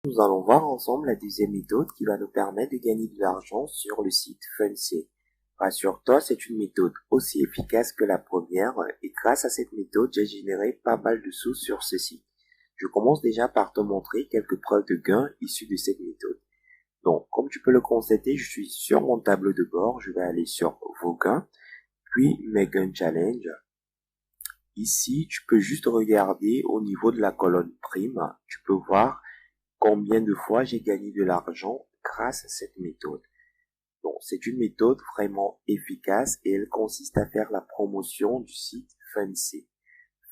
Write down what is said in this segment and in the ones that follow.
Nous allons voir ensemble la deuxième méthode qui va nous permettre de gagner de l'argent sur le site Fundsy. Rassure-toi, c'est une méthode aussi efficace que la première et grâce à cette méthode, j'ai généré pas mal de sous sur ce site. Je commence déjà par te montrer quelques preuves de gains issues de cette méthode. Donc, comme tu peux le constater, je suis sur mon tableau de bord. Je vais aller sur vos gains, puis mes gains challenge. Ici, tu peux juste regarder au niveau de la colonne prime. Tu peux voir combien de fois j'ai gagné de l'argent grâce à cette méthode. Donc, c'est une méthode vraiment efficace et elle consiste à faire la promotion du site Fundsy.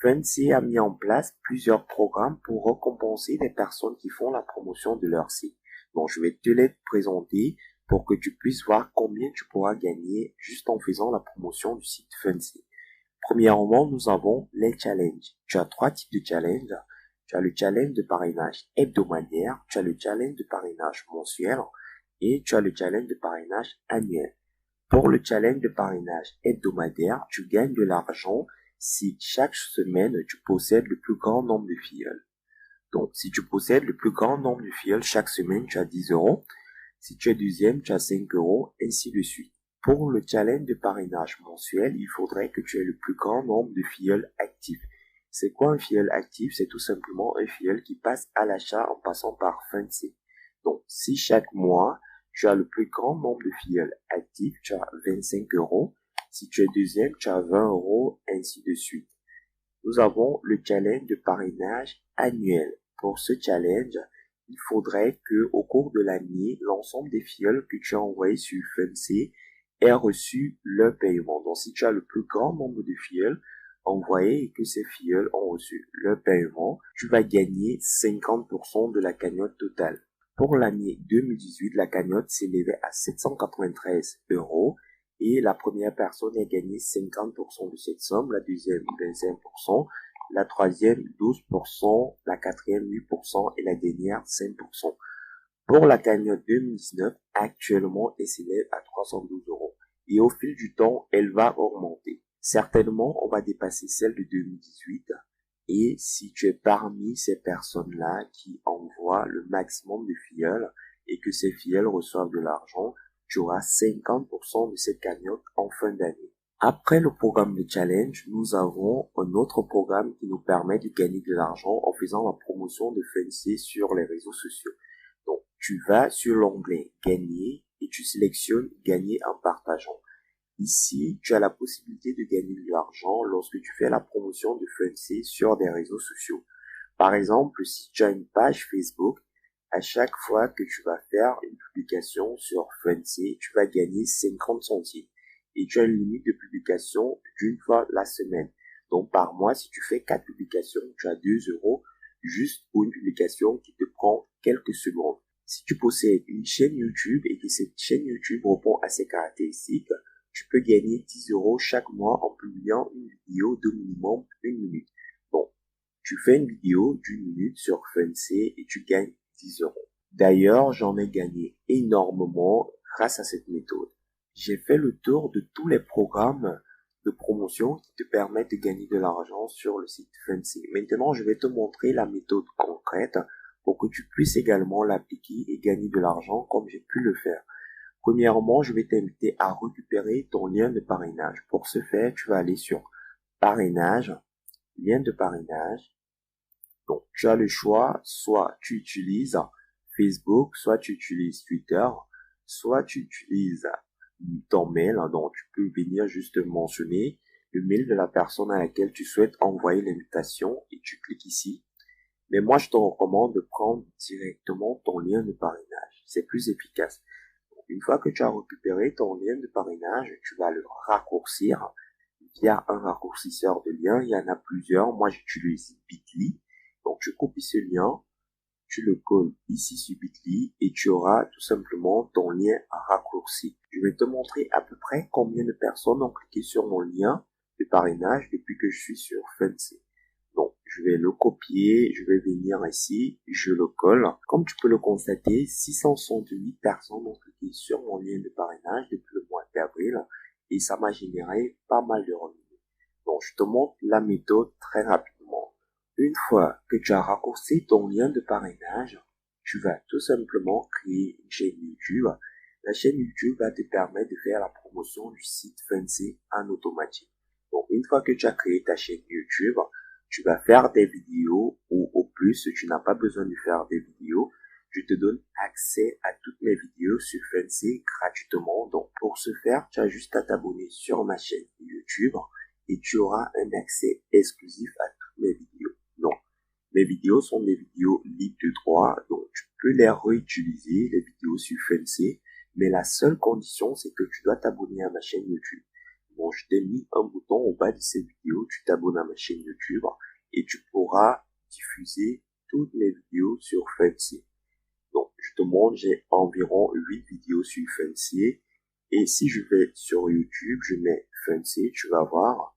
Fundsy a mis en place plusieurs programmes pour récompenser les personnes qui font la promotion de leur site. Donc, je vais te les présenter pour que tu puisses voir combien tu pourras gagner juste en faisant la promotion du site Fundsy. Premièrement, nous avons les challenges. Tu as trois types de challenges. Tu as le challenge de parrainage hebdomadaire, tu as le challenge de parrainage mensuel et tu as le challenge de parrainage annuel. Pour le challenge de parrainage hebdomadaire, tu gagnes de l'argent si chaque semaine tu possèdes le plus grand nombre de filleuls. Donc, si tu possèdes le plus grand nombre de filleuls chaque semaine, tu as 10 euros. Si tu es deuxième, tu as 5 euros, ainsi de suite. Pour le challenge de parrainage mensuel, il faudrait que tu aies le plus grand nombre de filleuls actifs. C'est quoi un filleul actif? C'est tout simplement un filleul qui passe à l'achat en passant par Fundsy. Donc, si chaque mois, tu as le plus grand nombre de filleuls actifs, tu as 25 euros. Si tu es deuxième, tu as 20 euros, ainsi de suite. Nous avons le challenge de parrainage annuel. Pour ce challenge, il faudrait que, au cours de l'année, l'ensemble des filleuls que tu as envoyés sur Fundsy aient reçu leur paiement. Donc, si tu as le plus grand nombre de filleuls envoyés et que ces filleuls ont reçu leur paiement, tu vas gagner 50% de la cagnotte totale. Pour l'année 2018, la cagnotte s'élevait à 793 euros et la première personne a gagné 50% de cette somme, la deuxième 25%, la troisième 12%, la quatrième 8% et la dernière 5%. Pour la cagnotte 2019, actuellement, elle s'élève à 312 euros. Et au fil du temps, elle va augmenter. Certainement, on va dépasser celle de 2018. Et si tu es parmi ces personnes-là qui envoient le maximum de filleuls et que ces filleuls reçoivent de l'argent, tu auras 50% de cette cagnotte en fin d'année. Après le programme de challenge, nous avons un autre programme qui nous permet de gagner de l'argent en faisant la promotion de Fundsy sur les réseaux sociaux. Donc, tu vas sur l'onglet gagner et tu sélectionnes gagner en partageant. Ici, tu as la possibilité de gagner de l'argent lorsque tu fais la promotion de Fundsy sur des réseaux sociaux. Par exemple, si tu as une page Facebook, à chaque fois que tu vas faire une publication sur Fundsy, tu vas gagner 50 centimes. Et tu as une limite de publication d'une fois la semaine. Donc, par mois, si tu fais 4 publications, tu as 2 euros juste pour une publication qui te prend quelques secondes. Si tu possèdes une chaîne YouTube et que cette chaîne YouTube répond à ces caractéristiques, tu peux gagner 10 euros chaque mois en publiant une vidéo de minimum 1 minute. Bon, tu fais une vidéo d'une minute sur Fundsy et tu gagnes 10 euros. D'ailleurs, j'en ai gagné énormément grâce à cette méthode. J'ai fait le tour de tous les programmes de promotion qui te permettent de gagner de l'argent sur le site Fundsy. Maintenant, je vais te montrer la méthode concrète pour que tu puisses également l'appliquer et gagner de l'argent comme j'ai pu le faire. Premièrement, je vais t'inviter à récupérer ton lien de parrainage. Pour ce faire, tu vas aller sur parrainage, lien de parrainage. Donc, tu as le choix, soit tu utilises Facebook, soit tu utilises Twitter, soit tu utilises ton mail. Donc, tu peux venir juste mentionner le mail de la personne à laquelle tu souhaites envoyer l'invitation et tu cliques ici. Mais moi, je te recommande de prendre directement ton lien de parrainage. C'est plus efficace. Une fois que tu as récupéré ton lien de parrainage, tu vas le raccourcir via un raccourcisseur de lien. Il y en a plusieurs. Moi, j'utilise Bitly. Donc, tu copies ce lien, tu le colles ici sur Bitly et tu auras tout simplement ton lien raccourci. Je vais te montrer à peu près combien de personnes ont cliqué sur mon lien de parrainage depuis que je suis sur Fundsy. Donc, je vais le copier, je vais venir ici, je le colle. Comme tu peux le constater, 668 personnes ont cliqué sur mon lien de parrainage depuis le mois d'avril et ça m'a généré pas mal de revenus. Donc, je te montre la méthode très rapidement. Une fois que tu as raccourci ton lien de parrainage, tu vas tout simplement créer une chaîne YouTube. La chaîne YouTube va te permettre de faire la promotion du site Fancy en automatique. Donc, une fois que tu as créé ta chaîne YouTube, tu vas faire des vidéos ou au plus, tu n'as pas besoin de faire des vidéos. Je te donne accès à toutes mes vidéos sur Fancy gratuitement. Donc, pour ce faire, tu as juste à t'abonner sur ma chaîne YouTube et tu auras un accès exclusif à toutes mes vidéos. Donc, mes vidéos sont des vidéos libres de droit, donc tu peux les réutiliser, les vidéos sur Fancy, mais la seule condition, c'est que tu dois t'abonner à ma chaîne YouTube. Bon, je t'ai mis un bouton au bas de cette vidéo, tu t'abonnes à ma chaîne YouTube et tu pourras diffuser toutes mes vidéos sur Fancy. Donc, je te montre, j'ai environ 8 vidéos sur Fancy. Et si je vais sur YouTube, je mets Fancy, tu vas voir,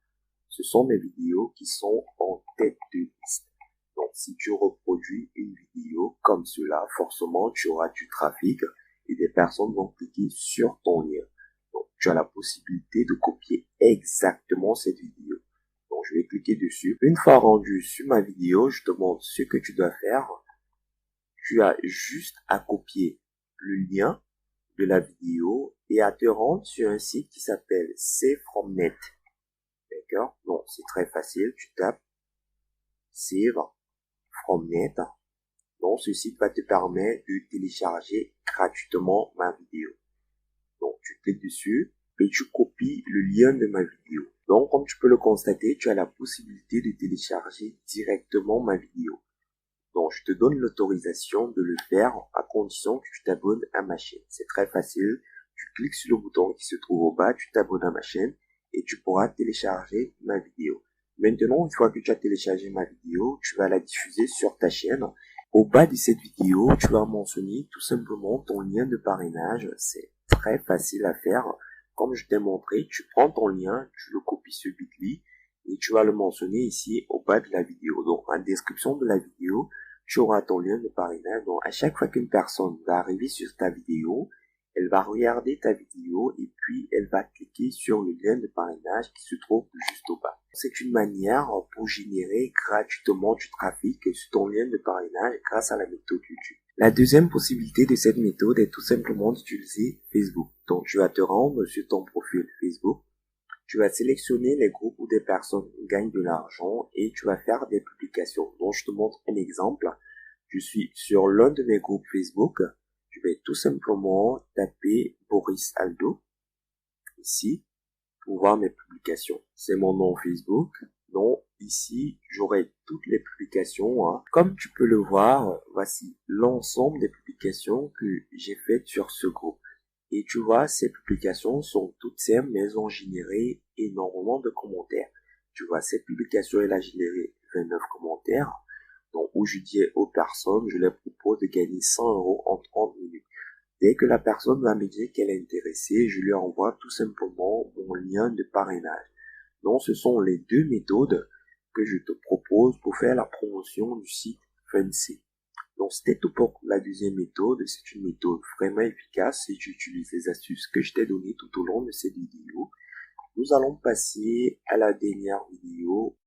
ce sont mes vidéos qui sont en tête de liste. Donc, si tu reproduis une vidéo comme cela, forcément, tu auras du trafic et des personnes vont cliquer sur ton lien. Donc, tu as la possibilité de copier exactement cette vidéo. Donc, je vais cliquer dessus. Une fois rendu sur ma vidéo, je te montre ce que tu dois faire. Tu as juste à copier le lien de la vidéo et à te rendre sur un site qui s'appelle SaveFromNet. D'accord? Donc, c'est très facile. Tu tapes SaveFromNet. Donc, ce site va te permettre de télécharger gratuitement ma vidéo. Donc, tu cliques dessus et tu copies le lien de ma vidéo. Donc, comme tu peux le constater, tu as la possibilité de télécharger directement ma vidéo. Donc, je te donne l'autorisation de le faire à condition que tu t'abonnes à ma chaîne. C'est très facile. Tu cliques sur le bouton qui se trouve au bas, tu t'abonnes à ma chaîne et tu pourras télécharger ma vidéo. Maintenant, une fois que tu as téléchargé ma vidéo, tu vas la diffuser sur ta chaîne. Au bas de cette vidéo, tu vas mentionner tout simplement ton lien de parrainage. C'est très facile à faire. Comme je t'ai montré, tu prends ton lien, tu le copies sur Bitly et tu vas le mentionner ici au bas de la vidéo. Donc, en description de la vidéo, tu auras ton lien de parrainage. Donc, à chaque fois qu'une personne va arriver sur ta vidéo, elle va regarder ta vidéo et puis elle va cliquer sur le lien de parrainage qui se trouve juste au bas. C'est une manière pour générer gratuitement du trafic sur ton lien de parrainage grâce à la méthode YouTube. La deuxième possibilité de cette méthode est tout simplement d'utiliser Facebook. Donc, tu vas te rendre sur ton profil Facebook. Tu vas sélectionner les groupes où des personnes gagnent de l'argent et tu vas faire des publications. Donc, je te montre un exemple. Je suis sur l'un de mes groupes Facebook. Je vais tout simplement taper Boris Aldo ici pour voir mes publications. C'est mon nom Facebook. Donc, ici, j'aurai toutes les publications. Comme tu peux le voir, voici l'ensemble des publications que j'ai faites sur ce groupe. Et tu vois, ces publications sont toutes simples, mais elles ont généré énormément de commentaires. Tu vois, cette publication, elle a généré 29 commentaires. Donc, où je dis aux personnes, je leur propose de gagner 100 € en 30 minutes. Dès que la personne va me dire qu'elle est intéressée, je lui envoie tout simplement mon lien de parrainage. Donc, ce sont les deux méthodes que je te propose pour faire la promotion du site Fancy. Donc, c'était tout pour la deuxième méthode. C'est une méthode vraiment efficace si tu utilises les astuces que je t'ai données tout au long de cette vidéo. Nous allons passer à la dernière vidéo